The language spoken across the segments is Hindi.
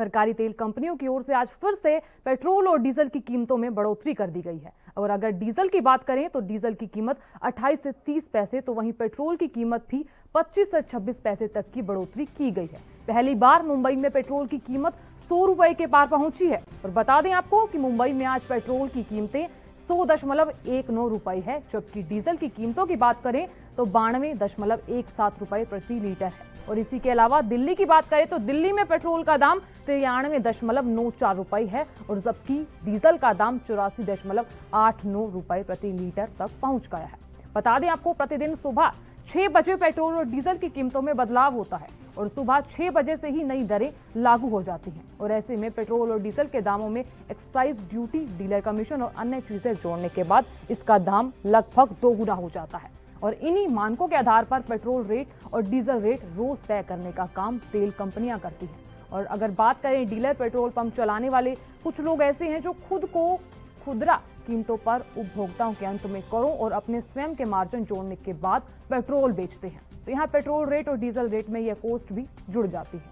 सरकारी तेल कंपनियों की ओर से आज फिर से पेट्रोल और डीजल की कीमतों में बढ़ोतरी कर दी गई है। और अगर डीजल की बात करें तो डीजल की कीमत 28 से 30 पैसे, तो वहीं पेट्रोल की कीमत भी 25 से 26 पैसे तक की बढ़ोतरी की गई है। पहली बार मुंबई में पेट्रोल की कीमत 100 रुपए के पार पहुंची है। और बता दें आपको कि मुंबई में आज पेट्रोल की कीमतें 100.19 रुपए है, जबकि डीजल की कीमतों की बात करें तो 92.17 रुपए प्रति लीटर है। और इसी के अलावा दिल्ली की बात करें तो दिल्ली में पेट्रोल का दाम 93.94 रुपए है, और जबकि डीजल का दाम 84.89 रुपए प्रति लीटर तक पहुंच गया है। बता दें आपको, प्रतिदिन सुबह 6 बजे पेट्रोल और डीजल की कीमतों में बदलाव होता है और सुबह 6 बजे से ही नई दरें लागू हो जाती हैं। और ऐसे में पेट्रोल और डीजल के दामों में एक्साइज ड्यूटी, डीलर कमीशन और अन्य चीजें जोड़ने के बाद इसका दाम लगभग दोगुना हो जाता है। और इन्हीं मानकों के आधार पर पेट्रोल रेट और डीजल रेट रोज तय करने का काम तेल कंपनियां करती हैं। और अगर बात करें डीलर पेट्रोल पंप चलाने वाले, कुछ लोग ऐसे हैं जो खुद को खुदरा कीमतों पर उपभोक्ताओं के अंत में करों और अपने स्वयं के मार्जिन जोड़ने के बाद पेट्रोल बेचते हैं। तो यहाँ पेट्रोल रेट और डीजल रेट में यह कॉस्ट भी जुड़ जाती है।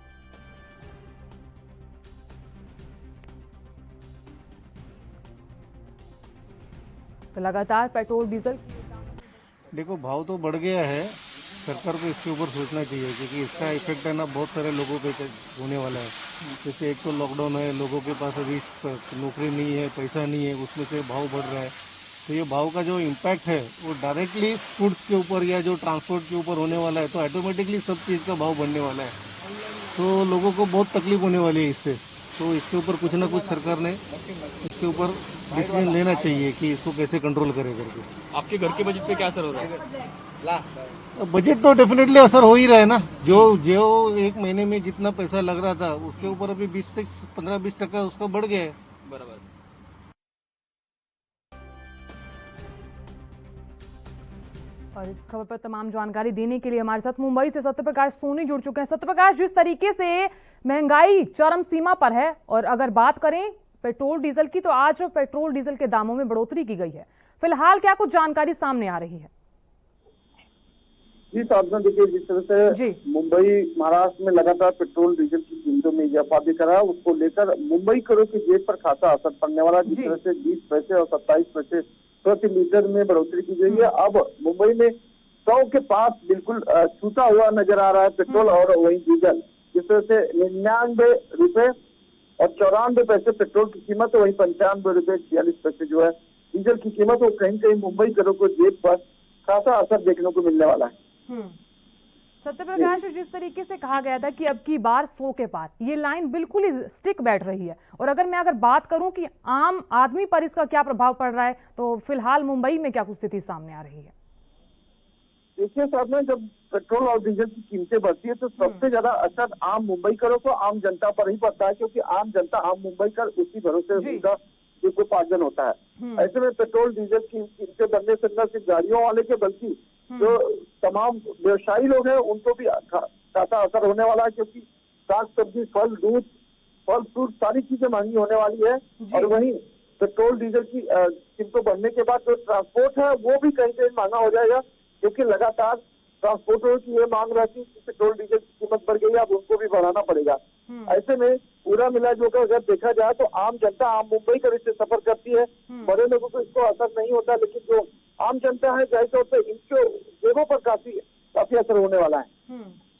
तो लगातार पेट्रोल डीजल, देखो भाव तो बढ़ गया है, सरकार को इसके ऊपर सोचना चाहिए क्योंकि इसका इफेक्ट है ना बहुत सारे लोगों पे होने वाला है। जैसे एक तो लॉकडाउन है, लोगों के पास अभी नौकरी नहीं है, पैसा नहीं है, उसमें से भाव बढ़ रहा है। तो ये भाव का जो इम्पैक्ट है वो डायरेक्टली फूड्स के ऊपर या जो ट्रांसपोर्ट के ऊपर होने वाला है, तो ऑटोमेटिकली सब चीज़ का भाव बढ़ने वाला है। तो लोगों को बहुत तकलीफ होने वाली है इससे। तो इसके ऊपर कुछ ना कुछ सरकार ने इसके ऊपर डिसीजन लेना चाहिए कि इसको कैसे कंट्रोल करे करके। आपके घर के बजट पे क्या असर हो रहा है? बजट तो डेफिनेटली असर हो ही रहा है ना। जो एक महीने में जितना पैसा लग रहा था उसके ऊपर अभी 15-20% उसका बढ़ गया है। बराबर। और इस खबर पर तमाम जानकारी देने के लिए हमारे साथ मुंबई से सत्यप्रकाश सोनी जुड़ चुके हैं। सत्यप्रकाश, जिस तरीके से महंगाई चरम सीमा पर है और अगर बात करें पेट्रोल डीजल की, तो आज पेट्रोल डीजल के दामों में बढ़ोतरी की गई है। फिलहाल क्या कुछ जानकारी सामने आ रही है? जी साधना, देखिए जिस तरह से मुंबई महाराष्ट्र में लगातार पेट्रोल डीजल की कीमतों में इजाफा दिख रहा है, उसको लेकर मुंबई करों की जेब पर खासा असर पड़ने वाला। जिस तरह से 20 पैसे और 27 पैसे प्रति लीटर में बढ़ोतरी की गई है। अब मुंबई में 100 के पास बिल्कुल छूता हुआ नजर आ रहा है पेट्रोल और वही डीजल। जिस तरह से 99 रुपए और 94 पैसे पेट्रोल की कीमत, वही 95 रुपए 46 पैसे जो है डीजल की कीमत, वो कहीं कहीं मुंबई करों को जेब पर खासा असर देखने को मिलने वाला है। सत्यप्रकाश, जिस तरीके से कहा गया था कि अब की बार 100 के पार, ये लाइन बिल्कुल ही स्टिक बैठ रही है। और अगर मैं बात करूं कि आम आदमी पर इसका क्या प्रभाव पड़ रहा है, तो फिलहाल मुंबई में क्या कुछ स्थिति सामने आ रही है? देखिए साहब, में जब पेट्रोल और डीजल की कीमतें बढ़ती है तो सबसे ज्यादा असर आम मुंबई करों को, आम जनता पर ही पड़ता है, क्योंकि आम जनता, आम मुंबई कर उसी भरोसे उनका जीविकोपार्जन होता है। ऐसे में पेट्रोल डीजल की कीमतें बढ़ने से न सिर्फ गाड़ियों वाले के बल्कि जो तमाम व्यवसायी लोग हैं उनको भी खासा असर होने वाला है, क्योंकि साग सब्जी, फल, दूध, फल फ्रूट सारी चीजें महंगी होने वाली है। और वहीं पेट्रोल डीजल की कीमतों बढ़ने के बाद जो ट्रांसपोर्ट है वो भी कहीं कहीं महंगा हो जाएगा, क्योंकि लगातार ट्रांसपोर्टरों की ये मांग रहती है कि पेट्रोल डीजल की कीमत बढ़ गई है, अब उनको भी बढ़ाना पड़ेगा। ऐसे में पूरा मिला जो अगर देखा जाए तो आम जनता, आम मुंबई कर इससे सफर करती है। बड़े लोगों को इसको असर नहीं होता, लेकिन जो आम जनता है जाहिर तौर पर इनके जेबों पर काफी असर होने वाला है।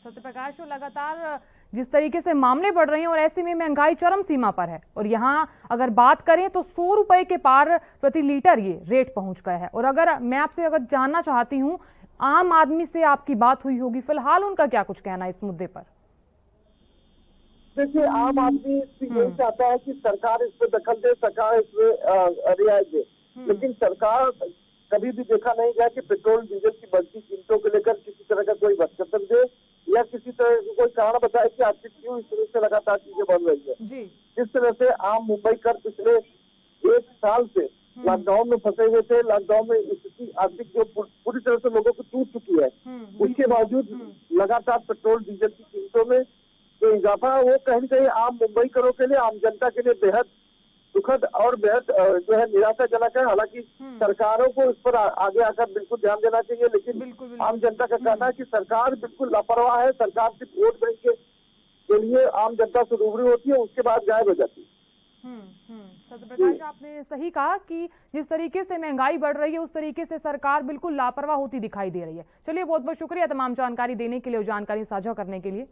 सत्यप्रकाश, तो लगातार जिस तरीके से मामले बढ़ रहे हैं और ऐसे में महंगाई चरम सीमा पर है, और यहाँ अगर बात करें तो 100 रुपए के पार प्रति लीटर ये रेट पहुंच गया है। और अगर मैं आपसे जानना चाहती हूँ, आम आदमी से आपकी बात हुई होगी, फिलहाल उनका क्या कुछ कहना है इस मुद्दे पर? देखिए, आम आदमी यही चाहता है कि सरकार इस पर दखल दे, सरकार इसमें रियायत दे, लेकिन सरकार कभी भी देखा नहीं गया कि पेट्रोल डीजल की बढ़ती कीमतों को लेकर किसी तरह का कोई वक्तव्य दे या किसी तरह का कोई कारण बताए कि आखिर क्यों इस तरह से लगातार चीजें बढ़ रही है। जिस तरह से आम मुंबई कर पिछले 1 साल से लॉकडाउन में फंसे हुए थे, लॉकडाउन में स्थिति आर्थिक जो पूरी तरह से लोगों को टूट चुकी है, उसके बावजूद लगातार पेट्रोल डीजल की कीमतों में जो इजाफा है वो कहीं कहीं आम मुंबई करों के लिए, आम जनता के लिए बेहद दुखद और बेहद जो है निराशाजनक है। हालांकि सरकारों को इस पर आगे आकर बिल्कुल ध्यान देना चाहिए, लेकिन आम जनता का कहना है कि सरकार बिल्कुल लापरवाह है। सरकार सिर्फ वोट बैंक के के लिए आम जनता से रूबरू होती है, उसके बाद गायब हो जाती है। सत्यप्रकाश, आपने सही कहा कि जिस तरीके से महंगाई बढ़ रही है उस तरीके से सरकार बिल्कुल लापरवाह होती दिखाई दे रही है। चलिए, बहुत बहुत शुक्रिया तमाम जानकारी देने के लिए और जानकारी साझा करने के लिए।